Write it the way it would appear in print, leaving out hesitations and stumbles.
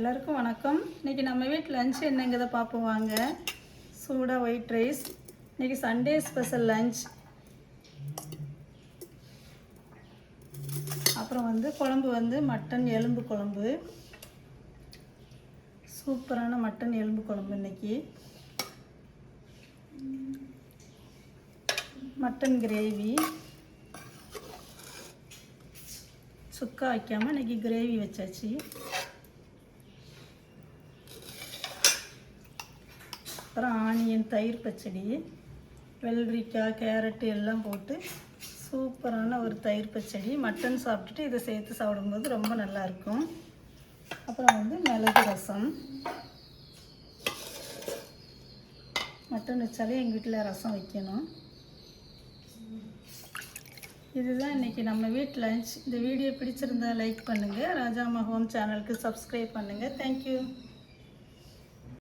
எல்லாருக்கும் வணக்கம். இன்றைக்கி நம்ம வீட்டில் லஞ்ச் என்னங்கிறத பார்ப்போம் வாங்க. சூடாக ஒயிட் ரைஸ். இன்றைக்கி சண்டே ஸ்பெஷல் லஞ்ச். அப்புறம் குழம்பு மட்டன் எலும்பு குழம்பு. சூப்பரான மட்டன் எலும்பு குழம்பு. இன்றைக்கி மட்டன் கிரேவி. சுக்கா வைக்காமல் இன்றைக்கி கிரேவி வச்சாச்சு. அப்புறம் ஆனியன் தயிர் பச்சடி, வெள்ளரிக்காய் கேரட்டு எல்லாம் போட்டு சூப்பரான ஒரு தயிர் பச்சடி. மட்டன் சாப்பிட்டுட்டு இதை சேர்த்து சாப்பிடும்போது ரொம்ப நல்லாயிருக்கும். அப்புறம் மிளகு ரசம். மட்டன் வச்சாலே எங்கள் வீட்டில் ரசம் வைக்கணும். இதுதான் இன்றைக்கி நம்ம வீட்டு லஞ்ச். இந்த வீடியோ பிடிச்சிருந்தா லைக் பண்ணுங்கள். ராஜாம்மா ஹோம் சேனலுக்கு சப்ஸ்கிரைப் பண்ணுங்கள். தேங்க்யூ.